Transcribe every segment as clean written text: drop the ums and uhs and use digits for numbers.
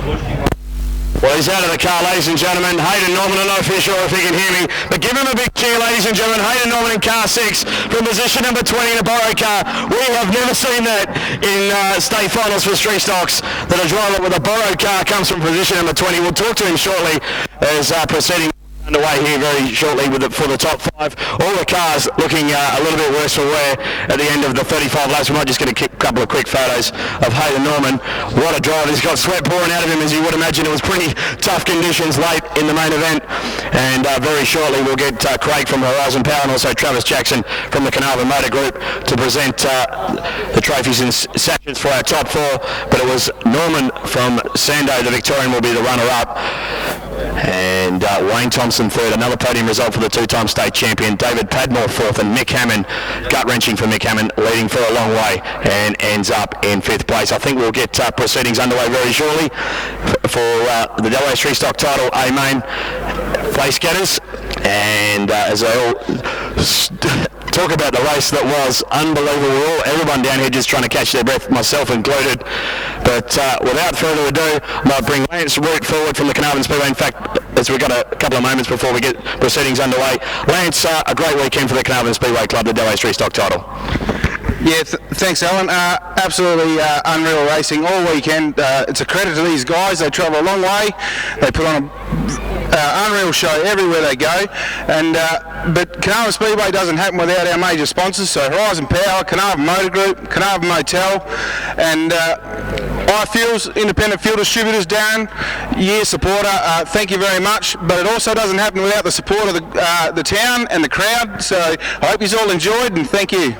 Well, he's out of the car, ladies and gentlemen. Hayden Norman, I'm not sure if he can hear me, but give him a big cheer, ladies and gentlemen. Hayden Norman in car 6 from position number 20 in a borrow car. We have never seen that in state finals for street stocks, that a driver with a borrowed car comes from position number 20. We'll talk to him shortly as proceeding underway here very shortly for the top 5. All the cars looking a little bit worse for wear at the end of the 35 laps. We might just get a couple of quick photos of Hayden Norman. What a drive. He's got sweat pouring out of him, as you would imagine. It was pretty tough conditions late in the main event, and very shortly we'll get Craig from Horizon Power and also Travis Jackson from the Carnarvon Motor Group to present the trophies and sessions for our top 4. But it was Norman from Sando, the Victorian, will be the runner-up, and Wayne Thompson third. Another podium result for the 2-time state champion. David Padmore fourth, and Mick Hammond, gut-wrenching for Mick Hammond, leading for a long way and ends up in 5th place. I think we'll get proceedings underway very shortly for the WA Street Stock title A main place getters, and as I all talk about the race that was unbelievable. Everyone down here just trying to catch their breath, myself included. But without further ado, I might bring Lance Root forward from the Carnarvon Speedway. In fact, as we've got a couple of moments before we get proceedings underway. Lance, a great weekend for the Carnarvon Speedway Club, the WA Street Stock title. Yeah, thanks, Alan. Absolutely unreal racing all weekend. It's a credit to these guys. They travel a long way. They put on a unreal show everywhere they go. And but Carnarvon Speedway doesn't happen without our major sponsors. So Horizon Power, Carnarvon Motor Group, Carnarvon Motel, and iFuels, Independent Fuel Distributors. Darren, year supporter. Thank you very much. But it also doesn't happen without the support of the town and the crowd. So I hope you all enjoyed, and thank you.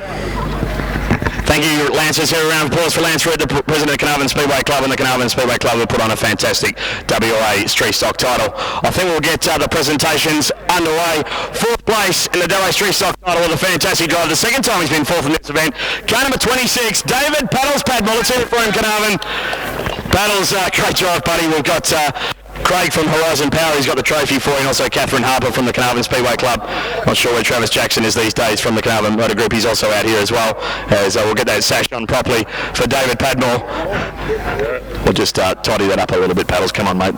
Thank you, Lance. Let's hear a round of applause for Lance Root, the president of the Carnarvon Speedway Club, and the Carnarvon Speedway Club will put on a fantastic WA Street Stock title. I think we'll get the presentations underway. 4th place in the WA Street Stock title with a fantastic drive. The second time he's been 4th in this event. Car number 26, David Paddles Padmore. Let's hear it for him, Carnarvon. Paddles, great drive, buddy. We've got Craig from Horizon Power, he's got the trophy for you, and also Catherine Harper from the Carnarvon Speedway Club. Not sure where Travis Jackson is these days from the Carnarvon Motor Group. He's also out here as well, as we'll get that sash on properly for David Padmore. We'll just tidy that up a little bit, Paddles. Come on, mate.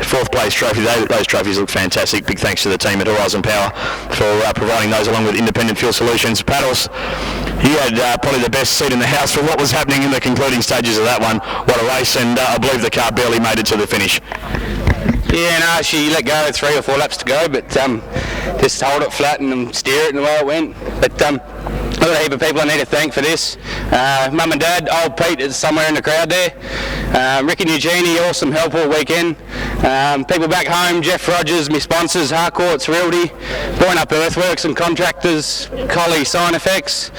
4th place trophy. Those trophies look fantastic. Big thanks to the team at Horizon Power for providing those, along with Independent Fuel Solutions. Paddles, he had probably the best seat in the house for what was happening in the concluding stages of that one. What a race, and I believe the car barely made it to the finish. Yeah, no, she let go 3 or 4 laps to go, but just hold it flat and steer it in the way it went. But I've got a heap of people I need to thank for this. Mum and Dad, old Pete is somewhere in the crowd there. Rick and Eugenie, awesome help all weekend. People back home, Jeff Rogers, my sponsors, Harcourt's Realty, Point Up Earthworks and Contractors, Collie Sign Effects,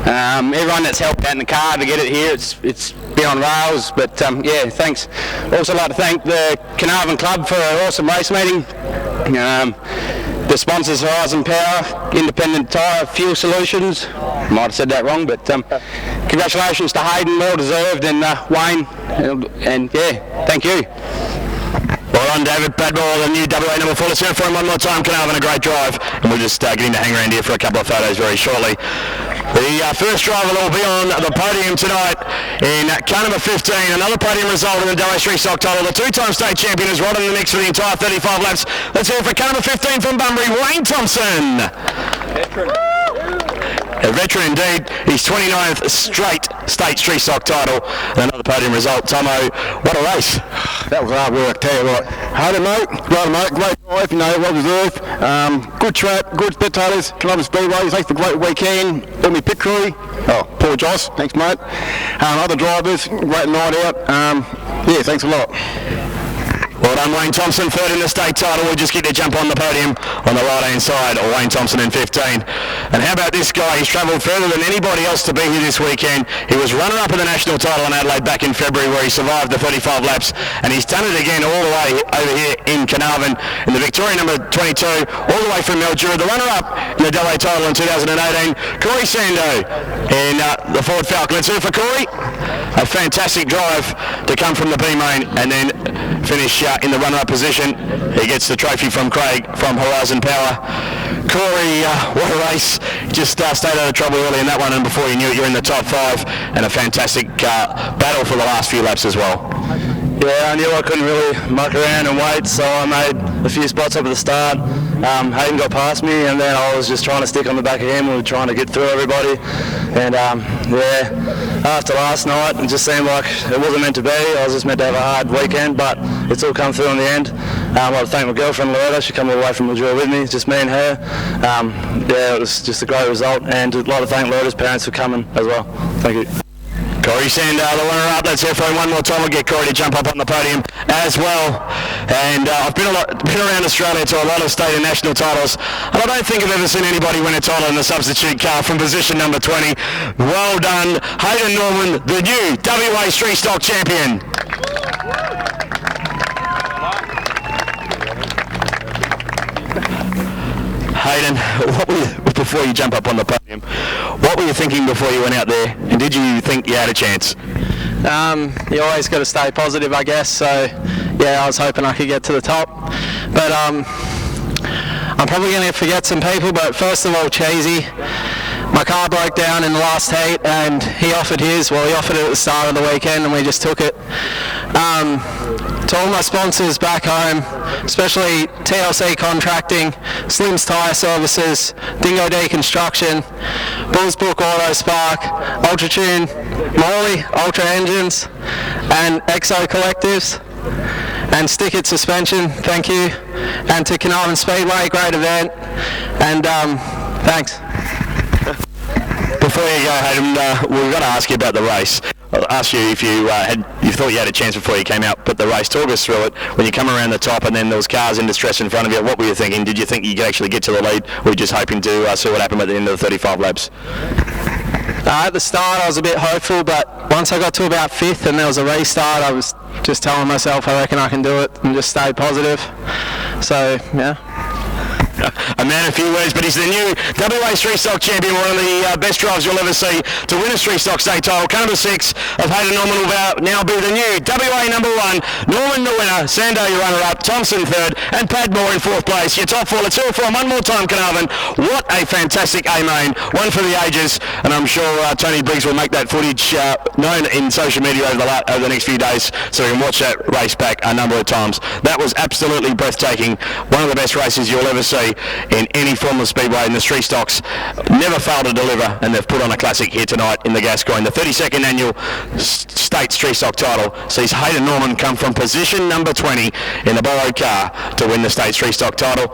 everyone that's helped out in the car to get it here. It's been on rails, but yeah, thanks. Also like to thank the Carnarvon Club for an awesome race meeting. The sponsors, Horizon Power, Independent Tyre Fuel Solutions. Might have said that wrong, but congratulations to Hayden, well deserved, and Wayne, and yeah, thank you. Well done, David Padmore, the new WA number 4. Let's hear it for him one more time. Carnarvon, a great drive, and we'll just getting to hang around here for a couple of photos very shortly. The first driver that will be on the podium tonight in car number 15, another podium result in the WA Street Stock title. The 2-time state champion is right in the mix for the entire 35 laps. Let's hear it for car number 15 from Bunbury, Wayne Thompson. A veteran indeed, his 29th straight state street stock title, and another podium result. Tomo, what a race. That was hard work, tell you what. Hard mate, great drive, you know, well deserved. Good track, good spectators, Carnarvon Speedway, thanks for a great weekend. All my pit crew, Paul Joss, thanks mate. Other drivers, great night out. Yeah, thanks a lot. Well done, Wayne Thompson, 3rd in the state title. We'll just get to jump on the podium on the right-hand side, or Wayne Thompson in 15. And how about this guy? He's travelled further than anybody else to be here this weekend. He was runner-up in the national title in Adelaide back in February, where he survived the 35 laps, and he's done it again all the way over here in Carnarvon in the Victoria number 22, all the way from Mildura. The runner-up in the WA title in 2018, Corey Sando in the Ford Falcon. Let's hear it for Corey. A fantastic drive to come from the B main and then finish in the runner-up position. He gets the trophy from Craig from Horizon Power. Corey, what a race. Just stayed out of trouble early in that one, and before you knew it, you're in the top 5, and a fantastic battle for the last few laps as well. Yeah, I knew I couldn't really muck around and wait, so I made a few spots up at the start. Hayden got past me, and then I was just trying to stick on the back of him. We were trying to get through everybody, and after last night, it just seemed like it wasn't meant to be. I was just meant to have a hard weekend, but it's all come through in the end. I want to thank my girlfriend Loretta. She came all the way from Mildura with me, it's just me and her. It was just a great result, and I'd like to thank Loretta's parents for coming as well. Thank you. Corey Sandar, the runner-up. Let's hear from him one more time. We'll get Corey to jump up on the podium as well. And I've been around Australia to a lot of state and national titles, and I don't think I've ever seen anybody win a title in the substitute car from position number 20. Well done, Hayden Norman, the new WA Street Stock champion. Hayden, before you jump up on the podium, what were you thinking before you went out there, and did you think you had a chance? You always got to stay positive, I guess, so yeah, I was hoping I could get to the top, but I'm probably going to forget some people, but first of all, Cheesy. My car broke down in the last heat, and he offered his. Well, he offered it at the start of the weekend, and we just took it. To all my sponsors back home, especially TLC Contracting, Slim's Tyre Services, Dingo Deconstruction, Bulls Brook Auto Spark, Ultratune, Morley, Ultra Engines, and Exo Collectives, and Stick It Suspension, thank you, and to Carnarvon Speedway, great event, and thanks. Before you go, Hayden, we've got to ask you about the race. I'll ask you if you thought you had a chance before you came out, but the race, talk us through it. When you come around the top and then there was cars in distress in front of you, what were you thinking? Did you think you could actually get to the lead, or were you just hoping to see what happened at the end of the 35 laps? At the start I was a bit hopeful, but once I got to about 5th and there was a restart, I was just telling myself I reckon I can do it, and just stayed positive. So, yeah. A man of few words, but he's the new WA Street Stock champion, one of the best drives you'll ever see to win a Street Stock state title. Car number 6 of Hayden Norman will now be the new WA number 1. Norman the winner, Sando your runner-up, Thompson 3rd, and Padmore in 4th place. Your top 4, let's hear it for him one more time, Carnarvon. What a fantastic A-main, one for the ages, and I'm sure Tony Briggs will make that footage known in social media over the next few days, so we can watch that race back a number of times. That was absolutely breathtaking, one of the best races you'll ever see in any form of speedway, in the Street Stocks never fail to deliver, and they've put on a classic here tonight in the Gascoyne. The 32nd annual state Street Stock title sees Hayden Norman come from position number 20 in the borrowed car to win the state Street Stock title.